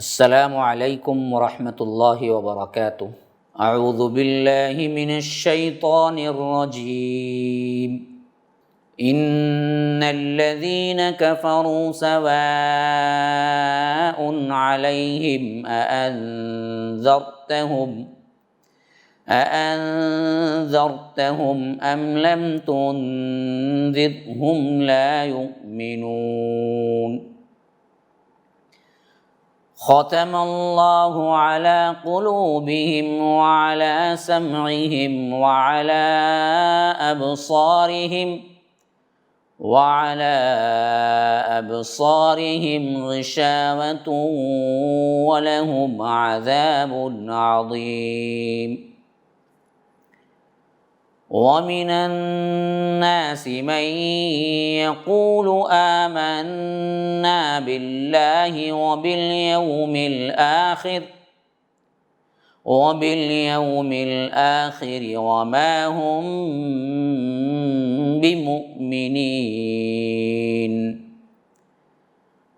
السلام علیکم ورحمۃ اللہ وبرکاتہ۔ اعوذ باللہ من الشیطان الرجیم۔ ان الذین کفروا سواء علیہم أأنذرتهم أم لم تنذرهم لا يؤمنون۔ ختم اللہ علی قلوبہم وعلی سمعہم وعلی ابصارہم غشاوۃ ولہم عذاب عظیم۔ ومن الناس من يقول آمنا بالله وباليوم الآخر وما هم بمؤمنين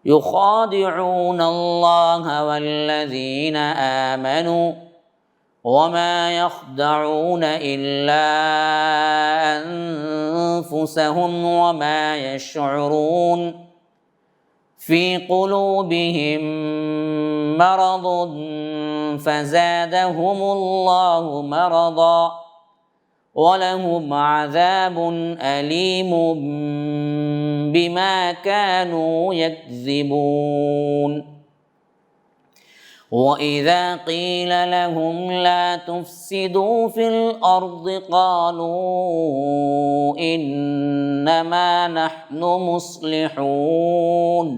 يخادعون الله والذين آمنوا وما يخدعون إلا أنفسهم وما يشعرون في قلوبهم مرض فزادهم الله مرضا ولهم عذاب أليم بما كانوا يكذبون۔ وَإِذَا قِيلَ لَهُمْ لَا تُفْسِدُوا فِي الْأَرْضِ قَالُوا إِنَّمَا نَحْنُ مُصْلِحُونَ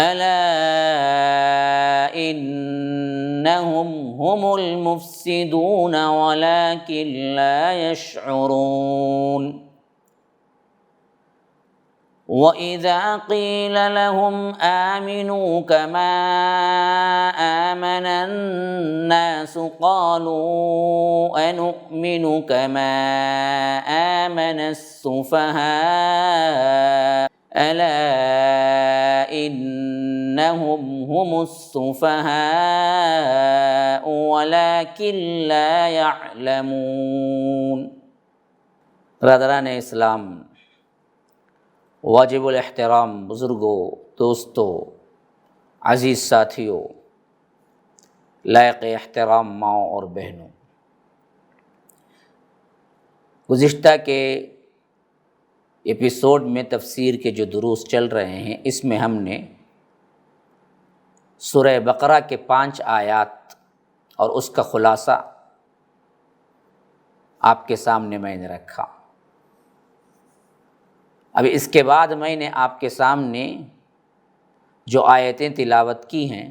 أَلَا إِنَّهُمْ هُمُ الْمُفْسِدُونَ وَلَكِنْ لَا يَشْعُرُونَ۔ وَإِذَا قِيلَ لَهُمْ آمِنُوا كَمَا آمَنَ النَّاسُ قَالُوا أَنُؤْمِنُ كَمَا آمَنَ السُّفَهَاءُ أَلَا إِنَّهُمْ هُمُ السُّفَهَاءُ وَلَكِنْ لَا يَعْلَمُونَ۔ برادران اسلام، واجب الاحترام بزرگوں، دوستوں، عزیز ساتھیوں، لائق احترام ماؤں اور بہنوں، گزشتہ کے ایپیسوڈ میں تفسیر کے جو دروس چل رہے ہیں، اس میں ہم نے سورہ بقرہ کے 5 آیات اور اس کا خلاصہ آپ کے سامنے میں نے رکھا۔ اب اس کے بعد میں نے آپ کے سامنے جو آیتیں تلاوت کی ہیں،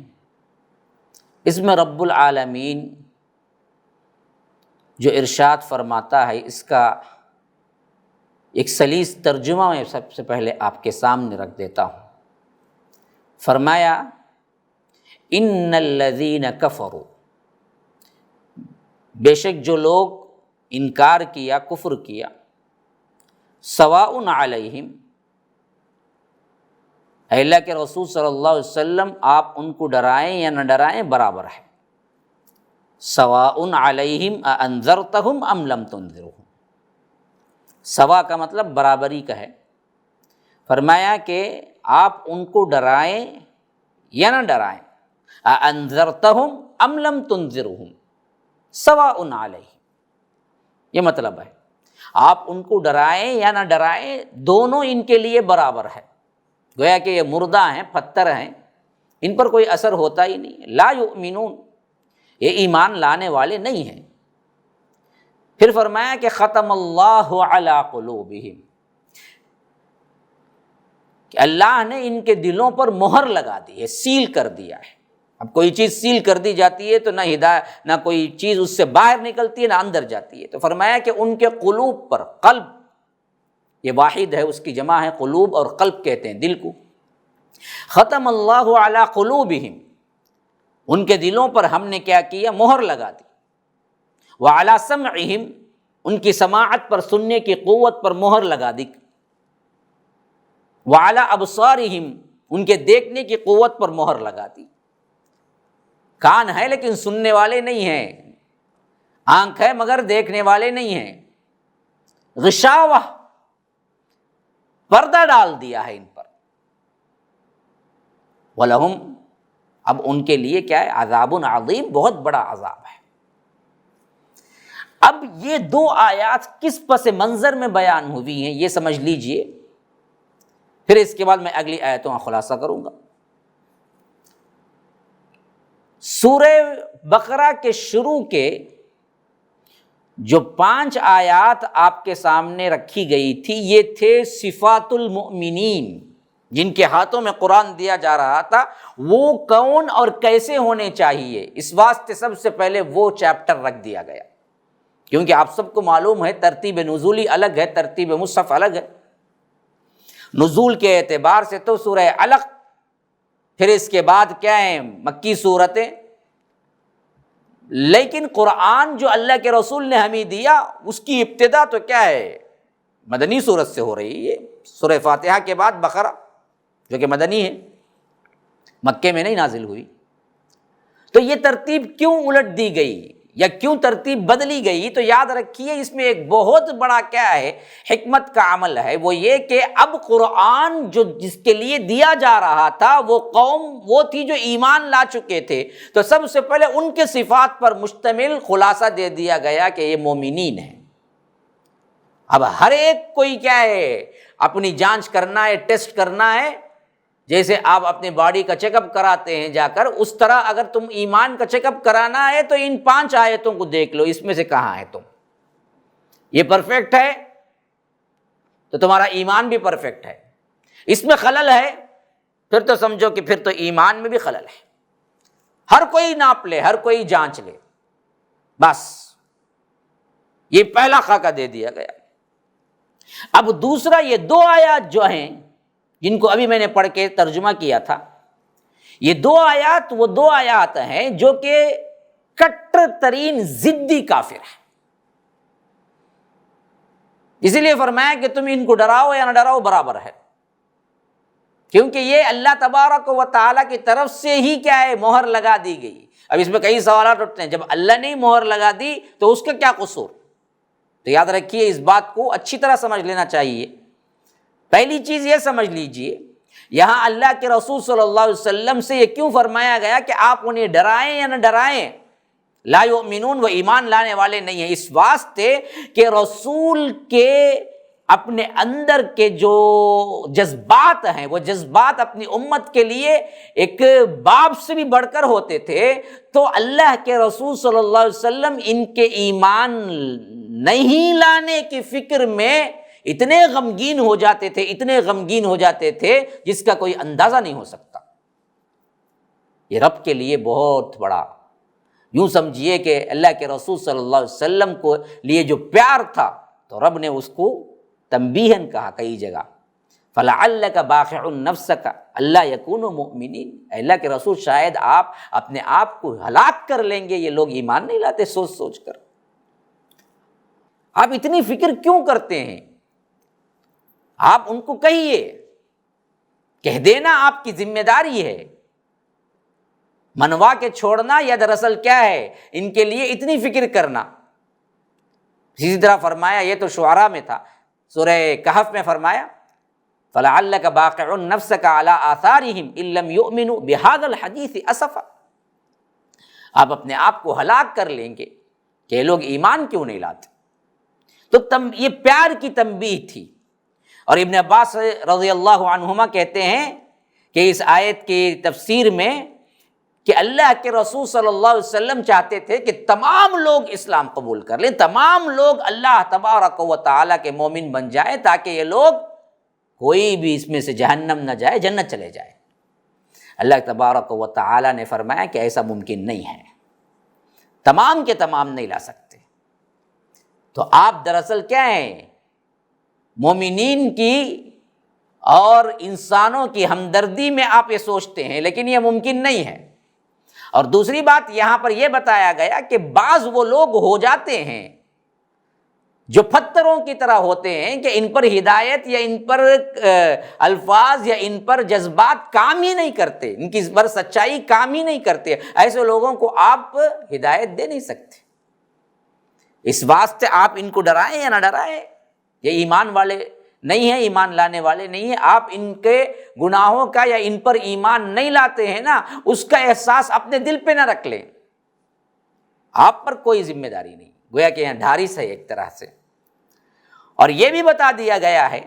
اس میں رب العالمین جو ارشاد فرماتا ہے، اس کا ایک سلیس ترجمہ میں سب سے پہلے آپ کے سامنے رکھ دیتا ہوں۔ فرمایا ان الذین کفروا، بے شک جو لوگ انکار کیا، کفر کیا، سواء علیہم، اے اللہ کے رسول صلی اللہ علیہ وسلم آپ ان کو ڈرائیں یا نہ ڈرائیں برابر ہے۔ سواء علیہم اانذرتہم ام لم تنذرہم، سوا کا مطلب برابری کا ہے۔ فرمایا کہ آپ ان کو ڈرائیں یا نہ ڈرائیں، اانذرتہم ام لم تنذرہم سواء علیہم، یہ مطلب ہے آپ ان کو ڈرائیں یا نہ ڈرائیں، دونوں ان کے لیے برابر ہے۔ گویا کہ یہ مردہ ہیں، پتھر ہیں، ان پر کوئی اثر ہوتا ہی نہیں۔ لا یؤمنون، یہ ایمان لانے والے نہیں ہیں۔ پھر فرمایا کہ ختم اللہ علی قلوبہم، کہ اللہ نے ان کے دلوں پر مہر لگا دی ہے، سیل کر دیا ہے۔ اب کوئی چیز سیل کر دی جاتی ہے تو نہ کوئی چیز اس سے باہر نکلتی ہے نہ اندر جاتی ہے۔ تو فرمایا کہ ان کے قلوب پر، قلب یہ واحد ہے، اس کی جمع ہے قلوب، اور قلب کہتے ہیں دل کو۔ ختم اللہ علی قلوبہم، ان کے دلوں پر ہم نے کیا کیا؟ مہر لگا دی۔ وعلی سمعہم، ان کی سماعت پر، سننے کی قوت پر مہر لگا دی۔ وعلی ابصارہم، ان کے دیکھنے کی قوت پر مہر لگا دی۔ کان ہے لیکن سننے والے نہیں ہیں، آنکھ ہے مگر دیکھنے والے نہیں ہیں، غشاوہ، پردہ ڈال دیا ہے ان پر۔ وَلَهُمْ، اب ان کے لیے کیا ہے؟ عذاب عظیم، بہت بڑا عذاب ہے۔ اب یہ دو آیات کس پس منظر میں بیان ہوئی ہیں یہ سمجھ لیجئے، پھر اس کے بعد میں اگلی آیتوں کا خلاصہ کروں گا۔ سورہ بقرہ کے شروع کے جو 5 آیات آپ کے سامنے رکھی گئی تھی، یہ تھے صفات المؤمنین، جن کے ہاتھوں میں قرآن دیا جا رہا تھا وہ کون اور کیسے ہونے چاہیے۔ اس واسطے سب سے پہلے وہ چیپٹر رکھ دیا گیا، کیونکہ آپ سب کو معلوم ہے ترتیب نزولی الگ ہے، ترتیب مصحف الگ ہے۔ نزول کے اعتبار سے تو سورہ علق، پھر اس کے بعد کیا ہیں؟ مکی صورتیں، لیکن قرآن جو اللہ کے رسول نے ہمیں دیا اس کی ابتدا تو کیا ہے؟ مدنی صورت سے ہو رہی ہے۔ سورہ فاتحہ کے بعد بقرہ جو کہ مدنی ہے، مکے میں نہیں نازل ہوئی۔ تو یہ ترتیب کیوں الٹ دی گئی یا کیوں ترتیب بدلی گئی؟ تو یاد رکھیے اس میں ایک بہت بڑا کیا ہے؟ حکمت کا عمل ہے، وہ یہ کہ اب قرآن جو جس کے لیے دیا جا رہا تھا وہ قوم وہ تھی جو ایمان لا چکے تھے، تو سب سے پہلے ان کے صفات پر مشتمل خلاصہ دے دیا گیا کہ یہ مومنین ہیں۔ اب ہر ایک کوئی کیا ہے؟ اپنی جانچ کرنا ہے، ٹیسٹ کرنا ہے، جیسے آپ اپنے باڈی کا چیک اپ کراتے ہیں جا کر، اس طرح اگر تم ایمان کا چیک اپ کرانا ہے تو ان 5 آیتوں کو دیکھ لو، اس میں سے کہاں ہے تم۔ یہ پرفیکٹ ہے تو تمہارا ایمان بھی پرفیکٹ ہے، اس میں خلل ہے پھر تو سمجھو کہ پھر تو ایمان میں بھی خلل ہے۔ ہر کوئی ناپ لے، ہر کوئی جانچ لے، بس یہ پہلا خاکہ دے دیا گیا۔ اب دوسرا، یہ 2 آیات جو ہیں جن کو ابھی میں نے پڑھ کے ترجمہ کیا تھا، یہ 2 آیات وہ 2 آیات ہیں جو کہ کٹر ترین ضدی کافر ہیں۔ اسی لیے فرمایا کہ تم ان کو ڈراؤ یا نہ ڈراؤ برابر ہے، کیونکہ یہ اللہ تبارک و تعالیٰ کی طرف سے ہی کیا ہے؟ مہر لگا دی گئی۔ اب اس میں کئی سوالات اٹھتے ہیں، جب اللہ نے مہر لگا دی تو اس کا کیا قصور؟ تو یاد رکھیے اس بات کو اچھی طرح سمجھ لینا چاہیے۔ پہلی چیز یہ سمجھ لیجئے، یہاں اللہ کے رسول صلی اللہ علیہ وسلم سے یہ کیوں فرمایا گیا کہ آپ انہیں ڈرائیں یا نہ ڈرائیں؟ لا یؤمنون، وہ ایمان لانے والے نہیں ہیں، اس واسطے کہ رسول کے اپنے اندر کے جو جذبات ہیں وہ جذبات اپنی امت کے لیے ایک باپ سے بھی بڑھ کر ہوتے تھے، تو اللہ کے رسول صلی اللہ علیہ وسلم ان کے ایمان نہیں لانے کی فکر میں اتنے غمگین ہو جاتے تھے، اتنے غمگین ہو جاتے تھے جس کا کوئی اندازہ نہیں ہو سکتا۔ یہ رب کے لیے بہت بڑا، یوں سمجھیے کہ اللہ کے رسول صلی اللہ علیہ وسلم کو لیے جو پیار تھا تو رب نے اس کو تنبیہاً کہا کئی جگہ، فَلَعَلَّكَ بَاخِعٌ نَفْسَكَ أَلَّا يَكُونُوا مُؤْمِنِينَ، اللہ کے رسول شاید آپ اپنے آپ کو ہلاک کر لیں گے، یہ لوگ ایمان نہیں لاتے سوچ سوچ کر۔ آپ اتنی فکر کیوں کرتے ہیں؟ آپ ان کو کہیے، کہہ دینا آپ کی ذمہ داری ہے، منوا کے چھوڑنا یا دراصل کیا ہے ان کے لیے اتنی فکر کرنا۔ اسی طرح فرمایا، یہ تو شعراء میں تھا، سورہ کہف میں فرمایا فَلَعَلَّكَ بَاقِعٌ نَفْسَكَ عَلَىٰ آثَارِهِمْ إِن لَّمْ يُؤْمِنُوا بِهَٰذَا الْحَدِيثِ أَسَفًا، آپ اپنے آپ کو ہلاک کر لیں گے کہ یہ لوگ ایمان کیوں نہیں لاتے۔ تو یہ پیار کی تنبیہ تھی۔ اور ابن عباس رضی اللہ عنہما کہتے ہیں کہ اس آیت کی تفسیر میں کہ اللہ کے رسول صلی اللہ علیہ وسلم چاہتے تھے کہ تمام لوگ اسلام قبول کر لیں، تمام لوگ اللہ تبارک و تعالیٰ کے مومن بن جائیں، تاکہ یہ لوگ کوئی بھی اس میں سے جہنم نہ جائے، جنت چلے جائے۔ اللہ تبارک و تعالیٰ نے فرمایا کہ ایسا ممکن نہیں ہے، تمام کے تمام نہیں لا سکتے۔ تو آپ دراصل کیا ہیں؟ مومنین کی اور انسانوں کی ہمدردی میں آپ یہ سوچتے ہیں، لیکن یہ ممکن نہیں ہے۔ اور دوسری بات یہاں پر یہ بتایا گیا کہ بعض وہ لوگ ہو جاتے ہیں جو پتھروں کی طرح ہوتے ہیں کہ ان پر ہدایت یا ان پر الفاظ یا ان پر جذبات کام ہی نہیں کرتے، ان کی پر سچائی کام ہی نہیں کرتے، ایسے لوگوں کو آپ ہدایت دے نہیں سکتے۔ اس واسطے آپ ان کو ڈرائیں یا نہ ڈرائیں، یہ ایمان والے نہیں ہیں، ایمان لانے والے نہیں ہیں، آپ ان کے گناہوں کا یا ان پر ایمان نہیں لاتے ہیں نا، اس کا احساس اپنے دل پہ نہ رکھ لیں، آپ پر کوئی ذمہ داری نہیں، گویا کہ یہاں ڈھارس ہے ایک طرح سے۔ اور یہ بھی بتا دیا گیا ہے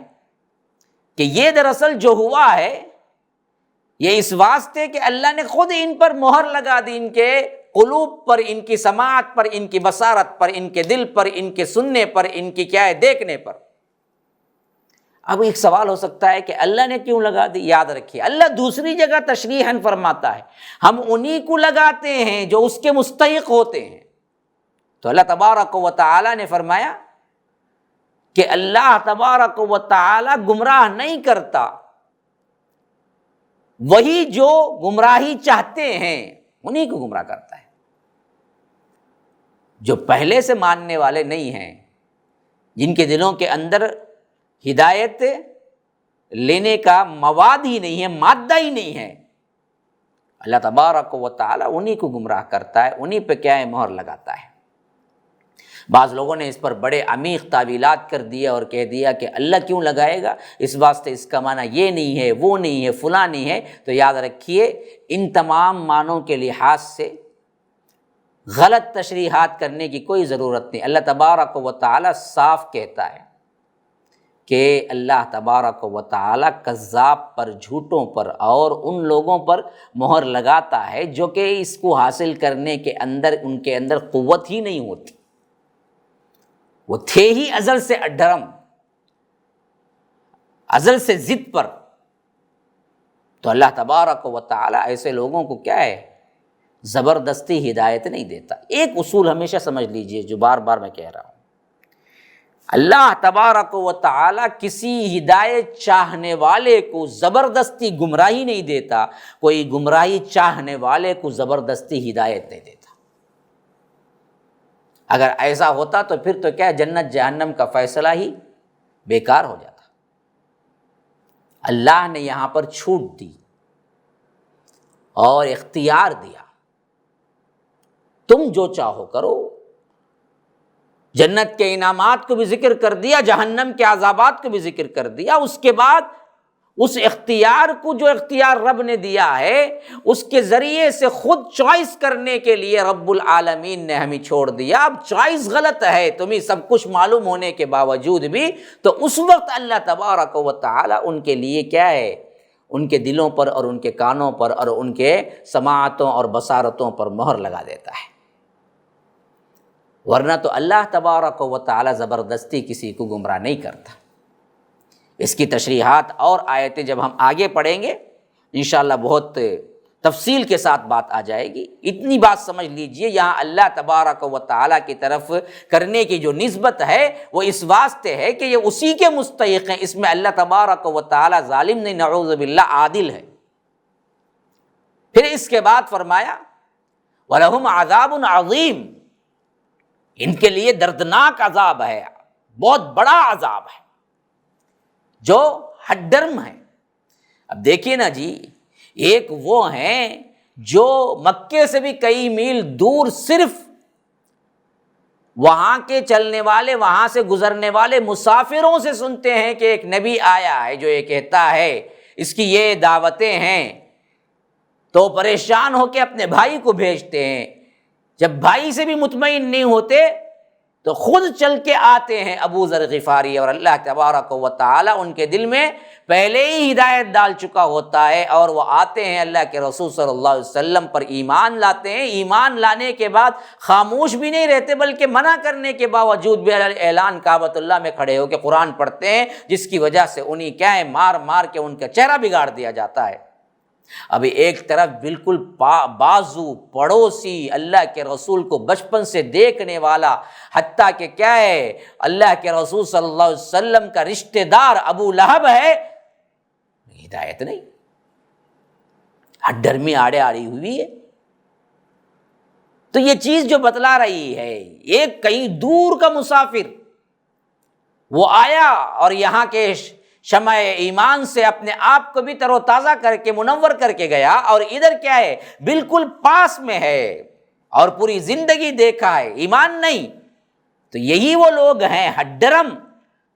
کہ یہ دراصل جو ہوا ہے یہ اس واسطے کہ اللہ نے خود ان پر مہر لگا دی، ان کے قلوب پر، ان کی سماعت پر، ان کی بصارت پر، ان کے دل پر، ان کے سننے پر، ان کی کیا ہے دیکھنے پر۔ اب ایک سوال ہو سکتا ہے کہ اللہ نے کیوں لگا دی؟ یاد رکھیے اللہ دوسری جگہ تشریحاً فرماتا ہے ہم انہی کو لگاتے ہیں جو اس کے مستحق ہوتے ہیں۔ تو اللہ تبارک و تعالی نے فرمایا کہ اللہ تبارک و تعالی گمراہ نہیں کرتا، وہی جو گمراہی چاہتے ہیں انہی کو گمراہ کرتا ہے۔ جو پہلے سے ماننے والے نہیں ہیں، جن کے دلوں کے اندر ہدایت لینے کا مواد ہی نہیں ہے، مادہ ہی نہیں ہے، اللہ تبارک و تعالی انہی کو گمراہ کرتا ہے، انہی پہ کیا ہے مہر لگاتا ہے۔ بعض لوگوں نے اس پر بڑے عمیق تعویلات کر دیا اور کہہ دیا کہ اللہ کیوں لگائے گا، اس واسطے اس کا معنی یہ نہیں ہے، وہ نہیں ہے، فلاں نہیں ہے۔ تو یاد رکھیے ان تمام معنوں کے لحاظ سے غلط تشریحات کرنے کی کوئی ضرورت نہیں۔ اللہ تبارک و تعالی صاف کہتا ہے کہ اللہ تبارک و تعالی کذاب پر، جھوٹوں پر اور ان لوگوں پر مہر لگاتا ہے جو کہ اس کو حاصل کرنے کے اندر ان کے اندر قوت ہی نہیں ہوتی، وہ تھے ہی ازل سے اڈرم، ازل سے ضد پر۔ تو اللہ تبارک و تعالی ایسے لوگوں کو کیا ہے زبردستی ہدایت نہیں دیتا۔ ایک اصول ہمیشہ سمجھ لیجئے جو بار بار میں کہہ رہا ہوں، اللہ تبارک و تعالی کسی ہدایت چاہنے والے کو زبردستی گمراہی نہیں دیتا، کوئی گمراہی چاہنے والے کو زبردستی ہدایت نہیں دیتا۔ اگر ایسا ہوتا تو پھر تو کیا جنت جہنم کا فیصلہ ہی بیکار ہو جاتا۔ اللہ نے یہاں پر چھوٹ دی اور اختیار دیا، تم جو چاہو کرو۔ جنت کے انعامات کو بھی ذکر کر دیا، جہنم کے عذابات کو بھی ذکر کر دیا، اس کے بعد اس اختیار کو جو اختیار رب نے دیا ہے اس کے ذریعے سے خود چوائس کرنے کے لیے رب العالمین نے ہمیں چھوڑ دیا۔ اب چوائس غلط ہے تمہیں سب کچھ معلوم ہونے کے باوجود بھی، تو اس وقت اللہ تبارک و تعالی ان کے لیے کیا ہے ان کے دلوں پر اور ان کے کانوں پر اور ان کے سماعتوں اور بصارتوں پر مہر لگا دیتا ہے۔ ورنہ تو اللہ تبارک و تعالی زبردستی کسی کو گمراہ نہیں کرتا۔ اس کی تشریحات اور آیتیں جب ہم آگے پڑھیں گے انشاءاللہ بہت تفصیل کے ساتھ بات آ جائے گی۔ اتنی بات سمجھ لیجئے یہاں اللہ تبارک و تعالی کی طرف کرنے کی جو نسبت ہے وہ اس واسطے ہے کہ یہ اسی کے مستحق ہیں، اس میں اللہ تبارک و تعالی ظالم نہیں، نعوذ باللہ عادل ہے۔ پھر اس کے بعد فرمایا وَلَهُمْ عَذَابٌ عَظِيمٌ، ان کے لیے دردناک عذاب ہے، بہت بڑا عذاب ہے جو حد ڈرم ہے۔ اب دیکھیے نا جی، ایک وہ ہیں جو مکے سے بھی کئی میل دور صرف وہاں کے چلنے والے، وہاں سے گزرنے والے مسافروں سے سنتے ہیں کہ ایک نبی آیا ہے جو یہ کہتا ہے اس کی یہ دعوتیں ہیں، تو پریشان ہو کے اپنے بھائی کو بھیجتے ہیں۔ جب بھائی سے بھی مطمئن نہیں ہوتے تو خود چل کے آتے ہیں ابو ذر غفاری، اور اللہ تبارک و تعالی ان کے دل میں پہلے ہی ہدایت ڈال چکا ہوتا ہے، اور وہ آتے ہیں اللہ کے رسول صلی اللہ علیہ وسلم پر ایمان لاتے ہیں۔ ایمان لانے کے بعد خاموش بھی نہیں رہتے بلکہ منع کرنے کے باوجود بھی اعلان کعبۃ اللہ میں کھڑے ہو کے قرآن پڑھتے ہیں، جس کی وجہ سے انہیں کیا ہے مار مار کے ان کا چہرہ بگاڑ دیا جاتا ہے۔ ابھی ایک طرف بالکل بازو پڑوسی، اللہ کے رسول کو بچپن سے دیکھنے والا، حتیٰ کہ کیا ہے اللہ کے رسول صلی اللہ علیہ وسلم کا رشتہ دار ابو لہب ہے، ہدایت نہیں، ہڈ ڈرمی آڑے آڑی ہوئی ہے۔ تو یہ چیز جو بتلا رہی ہے، ایک کہیں دور کا مسافر وہ آیا اور یہاں کے شمع ایمان سے اپنے آپ کو بھی تر و تازہ کر کے منور کر کے گیا، اور ادھر کیا ہے، بالکل پاس میں ہے اور پوری زندگی دیکھا ہے، ایمان نہیں۔ تو یہی وہ لوگ ہیں ہڈرم،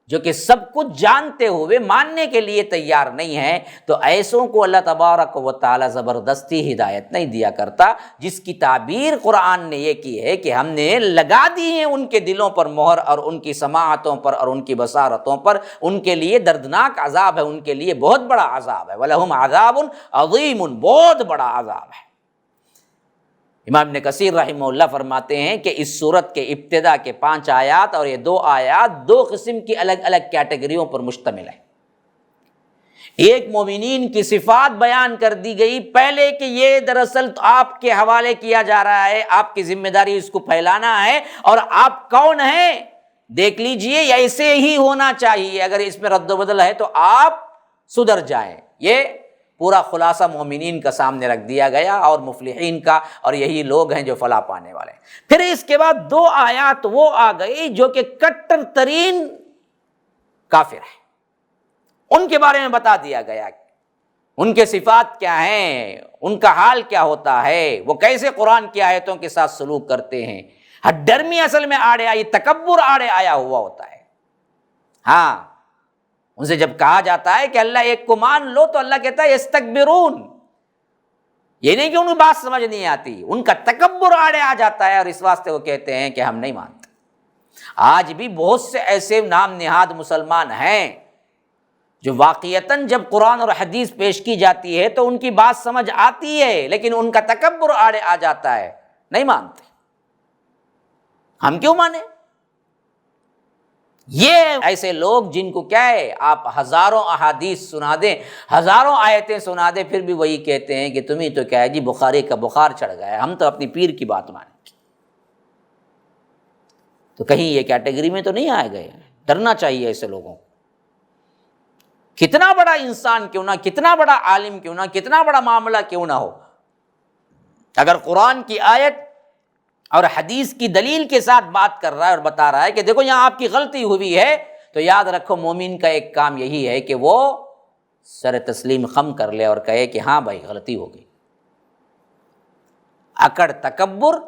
جو کہ سب کچھ جانتے ہوئے ماننے کے لیے تیار نہیں ہیں۔ تو ایسوں کو اللہ تبارک و تعالی زبردستی ہدایت نہیں دیا کرتا، جس کی تعبیر قرآن نے یہ کی ہے کہ ہم نے لگا دی ہیں ان کے دلوں پر مہر، اور ان کی سماعتوں پر اور ان کی بصارتوں پر، ان کے لیے دردناک عذاب ہے، ان کے لیے بہت بڑا عذاب ہے، وَلَهُمْ عَذَابٌ عَظِيمٌ، بہت بڑا عذاب ہے۔ امام ابن کثیر رحمہ اللہ فرماتے ہیں کہ اس سورت کے ابتدا کے 5 آیات اور یہ 2 آیات 2 قسم کی الگ الگ کیٹیگریوں پر مشتمل ہے۔ ایک مومنین کی صفات بیان کر دی گئی پہلے کہ یہ دراصل آپ کے حوالے کیا جا رہا ہے، آپ کی ذمہ داری اس کو پھیلانا ہے، اور آپ کون ہیں دیکھ لیجئے، یا ایسے ہی ہونا چاہیے، اگر اس میں رد و بدل ہے تو آپ سدھر جائیں۔ یہ پورا خلاصہ مومنین کا سامنے رکھ دیا گیا اور مفلحین کا، اور یہی لوگ ہیں جو فلاح پانے والے ہیں۔ پھر اس کے بعد 2 آیات وہ آ گئی جو کہ کٹر ترین کافر ہیں، ان کے بارے میں بتا دیا گیا ان کے صفات کیا ہیں، ان کا حال کیا ہوتا ہے، وہ کیسے قرآن کی آیتوں کے ساتھ سلوک کرتے ہیں۔ ہڈرمی اصل میں آڑے آئی، تکبر آڑے آیا ہوا ہوتا ہے۔ ہاں، ان سے جب کہا جاتا ہے کہ اللہ ایک کو مان لو تو اللہ کہتا ہے یستکبرون، یہ نہیں کہ ان کو بات سمجھ نہیں آتی، ان کا تکبر آڑے آ جاتا ہے، اور اس واسطے وہ کہتے ہیں کہ ہم نہیں مانتے۔ آج بھی بہت سے ایسے نام نہاد مسلمان ہیں جو واقعتاً جب قرآن اور حدیث پیش کی جاتی ہے تو ان کی بات سمجھ آتی ہے، لیکن ان کا تکبر آڑے آ جاتا ہے، نہیں مانتے۔ ہم کیوں مانیں؟ یہ ایسے لوگ جن کو کیا ہے، آپ ہزاروں احادیث سنا دیں، ہزاروں آیتیں سنا دیں، پھر بھی وہی کہتے ہیں کہ تمہیں تو کیا ہے جی بخاری کا بخار چڑھ گیا ہے، ہم تو اپنی پیر کی بات مانیں گے۔ تو کہیں یہ کیٹیگری میں تو نہیں آئے گئے؟ ڈرنا چاہیے ایسے لوگوں کو۔ کتنا بڑا انسان کیوں نہ، کتنا بڑا عالم کیوں نہ، کتنا بڑا معاملہ کیوں نہ ہو، اگر قرآن کی آیت اور حدیث کی دلیل کے ساتھ بات کر رہا ہے اور بتا رہا ہے کہ دیکھو یہاں آپ کی غلطی ہوئی ہے، تو یاد رکھو مومن کا ایک کام یہی ہے کہ وہ سر تسلیم خم کر لے اور کہے کہ ہاں بھائی غلطی ہو گئی۔ اکڑ تکبر،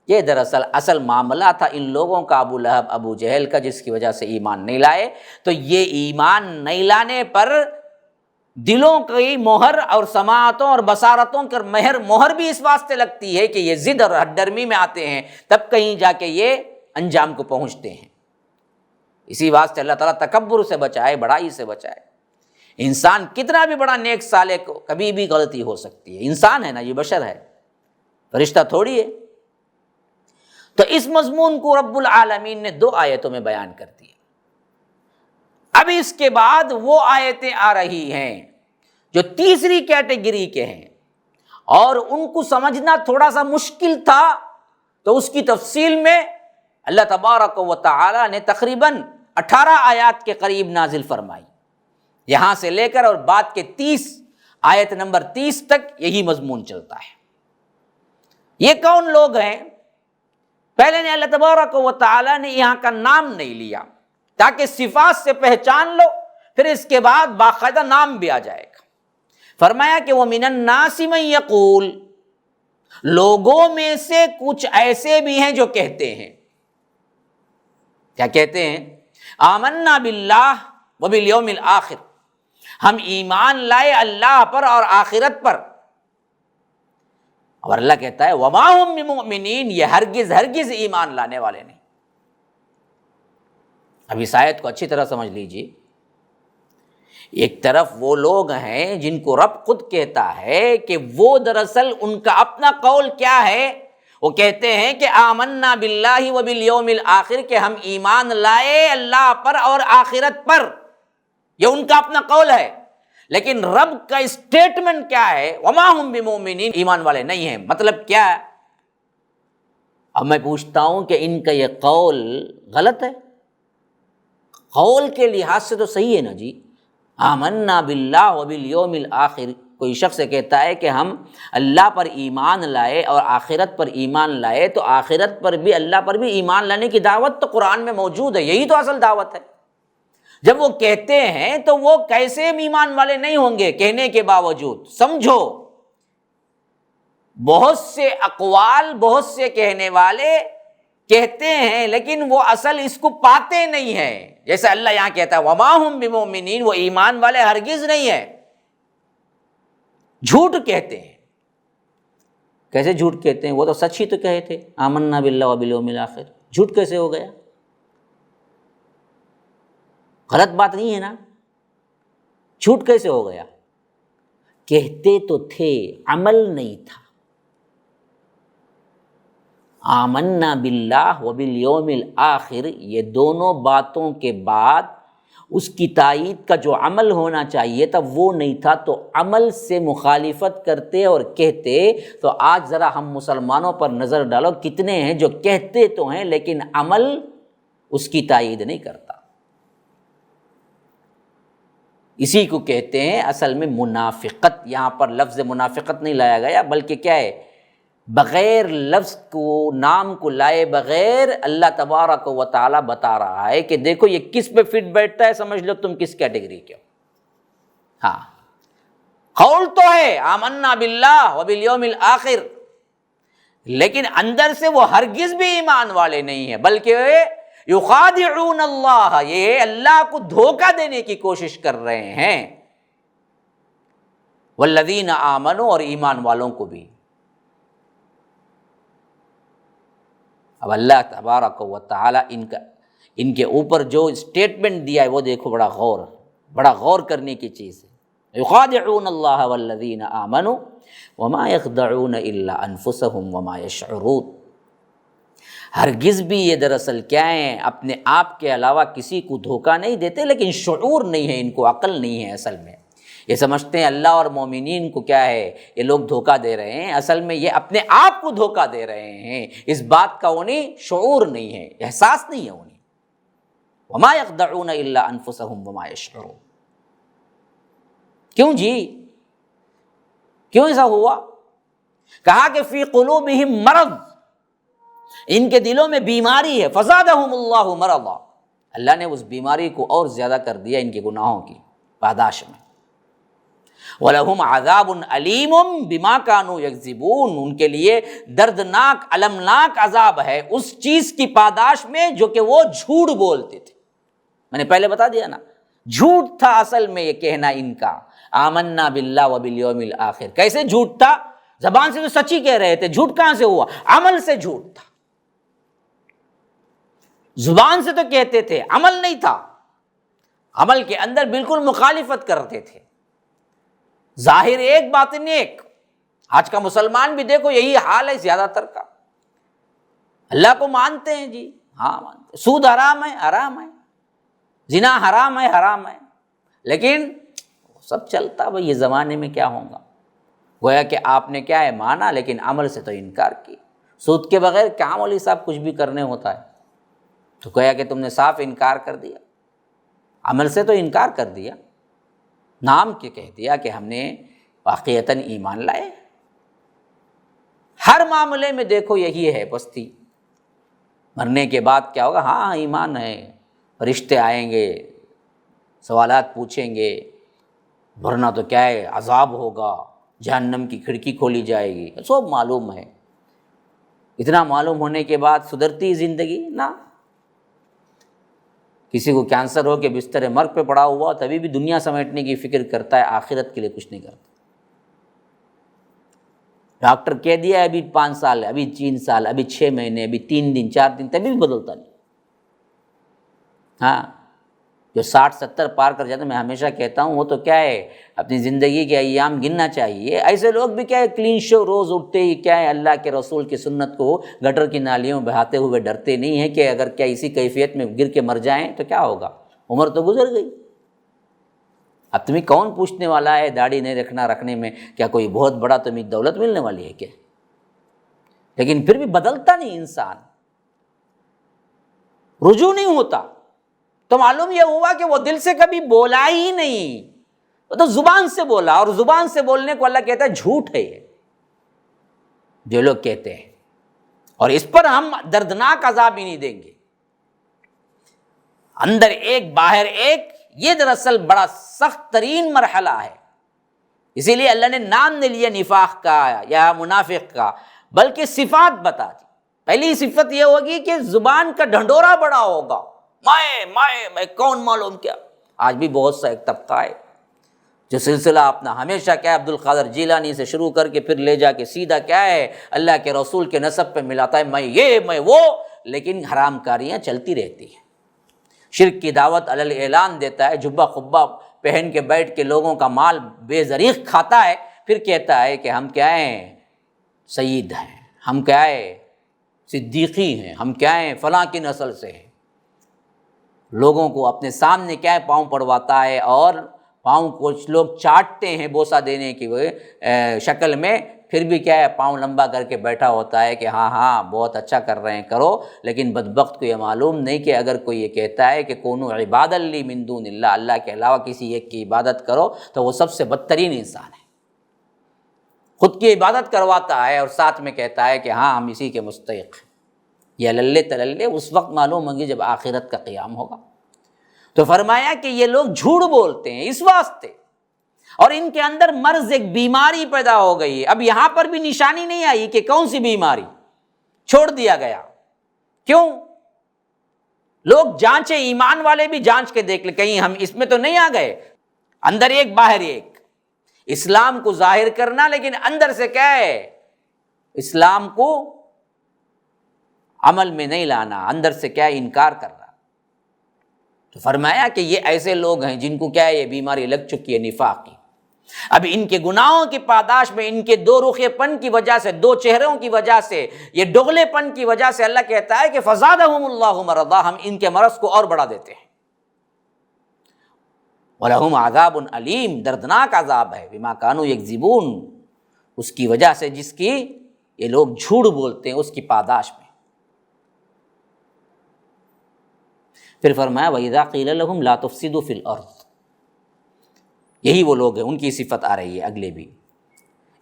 یہ دراصل اصل معاملہ تھا ان لوگوں کا، ابو لہب ابو جہل کا، جس کی وجہ سے ایمان نہیں لائے۔ تو یہ ایمان نہیں لانے پر دلوں کی مہر اور سماعتوں اور بصارتوں کی مہر بھی اس واسطے لگتی ہے کہ یہ ضد اور ہڈرمی میں آتے ہیں، تب کہیں جا کے یہ انجام کو پہنچتے ہیں۔ اسی واسطے اللہ تعالیٰ تکبر سے بچائے، بڑائی سے بچائے۔ انسان کتنا بھی بڑا نیک صالح کو کبھی بھی غلطی ہو سکتی ہے، انسان ہے نا، یہ بشر ہے، فرشتہ تھوڑی ہے۔ تو اس مضمون کو رب العالمین نے 2 آیتوں میں بیان کر دیا۔ اب اس کے بعد وہ آیتیں آ رہی ہیں جو تیسری کیٹیگری کے ہیں، اور ان کو سمجھنا تھوڑا سا مشکل تھا، تو اس کی تفصیل میں اللہ تبارک و تعالی نے تقریباً 18 آیات کے قریب نازل فرمائی، یہاں سے لے کر اور بعد کے 30 آیت نمبر 30 تک یہی مضمون چلتا ہے۔ یہ کون لوگ ہیں؟ پہلے نے اللہ تبارک و تعالی نے یہاں کا نام نہیں لیا تاکہ صفات سے پہچان لو، پھر اس کے بعد باقاعدہ نام بھی آ جائے گا۔ فرمایا کہ وَمِنَ النَّاسِ مَن يَقُولُ، لوگوں میں سے کچھ ایسے بھی ہیں جو کہتے ہیں، کیا کہتے ہیں؟ آمنا باللہ وبالیوم الآخر، ہم ایمان لائے اللہ پر اور آخرت پر، اور اللہ کہتا ہے وَمَا هُم بِمُؤْمِنِينَ، یہ ہرگز ایمان لانے والے نہیں۔ اب اس آیت کو اچھی طرح سمجھ لیجیے۔ ایک طرف وہ لوگ ہیں جن کو رب خود کہتا ہے کہ وہ دراصل ان کا اپنا قول کیا ہے، وہ کہتے ہیں کہ آمنا باللہ وبالیوم الآخر، کہ ہم ایمان لائے اللہ پر اور آخرت پر، یہ ان کا اپنا قول ہے۔ لیکن رب کا اسٹیٹمنٹ کیا ہے؟ وما ہم بمؤمنین، ایمان والے نہیں ہیں۔ مطلب کیا ہے؟ اب میں پوچھتا ہوں کہ ان کا یہ قول غلط ہے؟ قول کے لحاظ سے تو صحیح ہے نا جی، آمنا باللہ وبالیوم الآخر، کوئی شخص کہتا ہے کہ ہم اللہ پر ایمان لائے اور آخرت پر ایمان لائے، تو آخرت پر بھی اللہ پر بھی ایمان لانے کی دعوت تو قرآن میں موجود ہے، یہی تو اصل دعوت ہے۔ جب وہ کہتے ہیں تو وہ کیسے ایمان والے نہیں ہوں گے کہنے کے باوجود؟ سمجھو، بہت سے اقوال، بہت سے کہنے والے کہتے ہیں لیکن وہ اصل اس کو پاتے نہیں ہیں۔ جیسے اللہ یہاں کہتا ہے وما ہم بمؤمنین، وہ ایمان والے ہرگز نہیں ہیں، جھوٹ کہتے ہیں۔ کیسے جھوٹ کہتے ہیں؟ وہ تو سچ ہی تو کہے تھے، آمنا باللہ وبالیوم الآخر، جھوٹ کیسے ہو گیا؟ غلط بات نہیں ہے نا، جھوٹ کیسے ہو گیا؟ کہتے تو تھے، عمل نہیں تھا۔ آمنا باللہ وبالیوم الآخر، یہ دونوں باتوں کے بعد اس کی تائید کا جو عمل ہونا چاہیے تھا وہ نہیں تھا، تو عمل سے مخالفت کرتے اور کہتے۔ تو آج ذرا ہم مسلمانوں پر نظر ڈالو، کتنے ہیں جو کہتے تو ہیں لیکن عمل اس کی تائید نہیں کرتا۔ اسی کو کہتے ہیں اصل میں منافقت۔ یہاں پر لفظ منافقت نہیں لایا گیا، بلکہ کیا ہے، بغیر لفظ کو، نام کو لائے بغیر اللہ تبارک و تعالی بتا رہا ہے کہ دیکھو یہ کس پہ فٹ بیٹھتا ہے، سمجھ لو تم کس کیٹیگری کے ہو۔ ہاں، قول تو ہے آمنا باللہ وبالیوم الآخر، لیکن اندر سے وہ ہرگز بھی ایمان والے نہیں ہیں، بلکہ یخادعون اللہ، یہ اللہ کو دھوکہ دینے کی کوشش کر رہے ہیں، والذین آمنوا، اور ایمان والوں کو بھی۔ اب اللہ تبارک و تعالی ان کے اوپر جو اسٹیٹمنٹ دیا ہے وہ دیکھو، بڑا غور کرنے کی چیز ہے۔ یخادعون اللہ والذین آمنوا وما یخدعون الا انفسهم وما یشعرون۔ ہرگز بھی یہ دراصل کیا ہیں، اپنے آپ کے علاوہ کسی کو دھوکہ نہیں دیتے، لیکن شعور نہیں ہے، ان کو عقل نہیں ہے۔ اصل میں یہ سمجھتے ہیں اللہ اور مومنین کو کیا ہے، یہ لوگ دھوکہ دے رہے ہیں، اصل میں یہ اپنے آپ کو دھوکہ دے رہے ہیں۔ اس بات کا انہیں شعور نہیں ہے، احساس نہیں ہے انہیں۔ وما یخدعون الا انفسهم وما یشعرون۔ کیوں جی؟ کیوں ایسا ہوا؟ کہا کہ فی قلوبہم مرض، ان کے دلوں میں بیماری ہے، فزادہم اللہ مرضا، اللہ نے اس بیماری کو اور زیادہ کر دیا ان کے گناہوں کی پاداش میں۔ وَلَهُمْ عَذَابٌ عَلِيمٌ بِمَا كَانُوا يَكْذِبُونَ، ان کے لیے دردناک، المناک عذاب ہے اس چیز کی پاداش میں جو کہ وہ جھوٹ بولتے تھے۔ میں نے پہلے بتا دیا نا، جھوٹ تھا اصل میں یہ کہنا ان کا، آمنا باللہ وبالیوم الآخر۔ کیسے جھوٹ تھا؟ زبان سے تو سچ ہی کہہ رہے تھے، جھوٹ کہاں سے ہوا؟ عمل سے جھوٹ تھا۔ زبان سے تو کہتے تھے، عمل نہیں تھا، عمل کے اندر بالکل مخالفت کرتے تھے، ظاہر ایک باطن ایک۔ آج کا مسلمان بھی دیکھو یہی حال ہے زیادہ تر کا، اللہ کو مانتے ہیں جی، ہاں مانتے، سود حرام ہے، حرام ہے، زنا حرام ہے، حرام ہے، لیکن سب چلتا بھئی، یہ زمانے میں کیا ہوگا؟ گویا کہ آپ نے کیا ہے، مانا لیکن عمل سے تو انکار کی۔ سود کے بغیر کیا مولوی صاحب کچھ بھی کرنے ہوتا ہے؟ تو گویا کہ تم نے صاف انکار کر دیا، عمل سے تو انکار کر دیا، نام کے کہہ دیا کہ ہم نے واقعتاً ایمان لائے۔ ہر معاملے میں دیکھو یہی ہے پستی، مرنے کے بعد کیا ہوگا؟ ہاں ایمان ہے، فرشتے آئیں گے، سوالات پوچھیں گے، ورنہ تو کیا ہے، عذاب ہوگا، جہنم کی کھڑکی کھولی جائے گی، سب معلوم ہے۔ اتنا معلوم ہونے کے بعد سدھرتی زندگی نہ؟ کسی کو کینسر ہو کے بستر مرگ پہ پڑا ہوا تبھی بھی دنیا سمیٹنے کی فکر کرتا ہے، آخرت کے لیے کچھ نہیں کرتا۔ ڈاکٹر کہہ دیا ہے ابھی 5 سال ہے، ابھی 3 سال، ابھی 6 مہینے، ابھی 3 دن 4 دن، تبھی بھی بدلتا نہیں۔ ہاں، جو 60-70 پار کر جاتے ہیں، میں ہمیشہ کہتا ہوں وہ تو کیا ہے، اپنی زندگی کے ایام گننا چاہیے۔ ایسے لوگ بھی کیا ہے، کلین شو، روز اٹھتے ہی کیا ہے، اللہ کے رسول کی سنت کو گٹر کی نالیوں میں بہاتے ہوئے ڈرتے نہیں ہیں کہ اگر کیا اسی کیفیت میں گر کے مر جائیں تو کیا ہوگا، عمر تو گزر گئی۔ اب تمہیں کون پوچھنے والا ہے داڑھی نہیں رکھنے میں کیا کوئی بہت بڑا تمہیں دولت ملنے والی ہے کیا؟ لیکن پھر بھی بدلتا نہیں انسان، رجوع نہیں ہوتا۔ تو معلوم یہ ہوا کہ وہ دل سے کبھی بولا ہی نہیں، وہ تو زبان سے بولا، اور زبان سے بولنے کو اللہ کہتا ہے جھوٹ ہے یہ جو لوگ کہتے ہیں، اور اس پر ہم دردناک عذاب ہی نہیں دیں گے۔ اندر ایک باہر ایک، یہ دراصل بڑا سخت ترین مرحلہ ہے۔ اسی لیے اللہ نے نام نہیں لیا نفاق کا یا منافق کا، بلکہ صفات بتا دی۔ پہلی صفت یہ ہوگی کہ زبان کا ڈھنڈورا بڑا ہوگا، میں کون معلوم کیا۔ آج بھی بہت سا ایک طبقہ ہے جو سلسلہ اپنا ہمیشہ کیا ہے عبد القادر جیلانی سے شروع کر کے پھر لے جا کے سیدھا کیا ہے اللہ کے رسول کے نسب پہ ملاتا ہے، میں یہ میں وہ، لیکن حرام کاریاں چلتی رہتی ہیں۔ شرک کی دعوت علی اعلان دیتا ہے، جبہ خبہ پہن کے بیٹھ کے لوگوں کا مال بے دریغ کھاتا ہے، پھر کہتا ہے کہ ہم کیا ہیں، سید ہیں، ہم کیا ہے، صدیقی ہیں، ہم کیا ہیں، فلاں کی نسل سے ہیں۔ لوگوں کو اپنے سامنے کیا ہے پاؤں پڑواتا ہے، اور پاؤں کچھ لوگ چاٹتے ہیں بوسہ دینے کی شکل میں، پھر بھی کیا ہے پاؤں لمبا کر کے بیٹھا ہوتا ہے کہ ہاں بہت اچھا کر رہے ہیں، کرو۔ لیکن بدبخت کو یہ معلوم نہیں کہ اگر کوئی یہ کہتا ہے کہ کونوا عبادا لی من دون اللہ، اللہ کے علاوہ کسی ایک کی عبادت کرو، تو وہ سب سے بدترین انسان ہے۔ خود کی عبادت کرواتا ہے اور ساتھ میں کہتا ہے کہ ہاں ہم اسی کے مستحق ہیں۔ یہ للے تللے اس وقت معلوم ہوگی جب آخرت کا قیام ہوگا۔ تو فرمایا کہ یہ لوگ جھوٹ بولتے ہیں اس واسطے، اور ان کے اندر مرض، ایک بیماری پیدا ہو گئی ہے۔ اب یہاں پر بھی نشانی نہیں آئی کہ کون سی بیماری، چھوڑ دیا گیا۔ کیوں؟ لوگ جانچیں، ایمان والے بھی جانچ کے دیکھ لیں کہیں ہم اس میں تو نہیں آ گئے۔ اندر ایک باہر ایک، اسلام کو ظاہر کرنا لیکن اندر سے کیا ہے، اسلام کو عمل میں نہیں لانا، اندر سے کیا ہے انکار کرنا۔ تو فرمایا کہ یہ ایسے لوگ ہیں جن کو کیا ہے یہ بیماری لگ چکی ہے نفاق کی۔ اب ان کے گناہوں کی پاداش میں، ان کے دو رخے پن کی وجہ سے، دو چہروں کی وجہ سے، یہ ڈگلے پن کی وجہ سے اللہ کہتا ہے کہ فزادہم اللہ مرضا، ہم ان کے مرض کو اور بڑھا دیتے ہیں۔ وَلَهُمْ عَذَابٌ علیم، دردناک عذاب ہے، بما كانوا يكذبون، اس کی وجہ سے جس کی یہ لوگ جھوٹ بولتے ہیں اس کی پاداش میں۔ پھر فرمایا وَإِذَا قِيلَ لَهُمْ لَا تُفْسِدُوا فِي الْأَرْضِ، یہی وہ لوگ ہیں، ان کی صفت آ رہی ہے اگلے بھی۔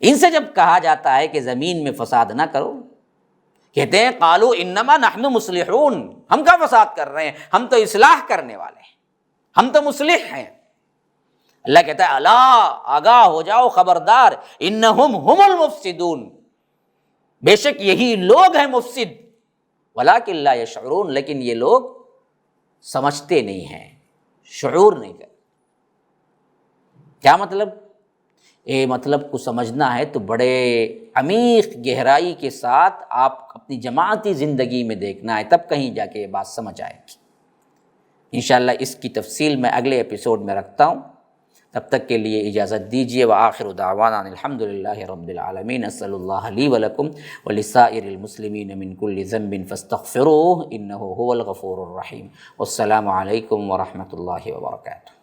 ان سے جب کہا جاتا ہے کہ زمین میں فساد نہ کرو، کہتے ہیں قالوا انما نحن مصلحون، ہم کا فساد کر رہے ہیں، ہم تو اصلاح کرنے والے ہیں، ہم تو مصلح ہیں۔ اللہ کہتا ہے الا، آگاہ ہو جاؤ، خبردار، انہم ہم المفسدون، بے شک یہی لوگ ہیں مفسد، ولکن لا یشعرون، لیکن یہ لوگ سمجھتے نہیں ہیں، شعور نہیں کرتے۔ کیا مطلب؟ مطلب کو سمجھنا ہے تو بڑے عمیق گہرائی کے ساتھ آپ اپنی جماعتی زندگی میں دیکھنا ہے، تب کہیں جا کے یہ بات سمجھ آئے گی۔ انشاءاللہ اس کی تفصیل میں اگلے ایپیسوڈ میں رکھتا ہوں، تب تک کے لیے اجازت دیجیے۔ وآخر دعوانا الحمدللہ رب العالمین، اسأل اللہ لی ولکم ولسائر المسلمین من کل ذنب فاستغفروہ انہ هو الغفور الرحیم۔ والسلام علیکم ورحمۃ اللہ وبرکاتہ۔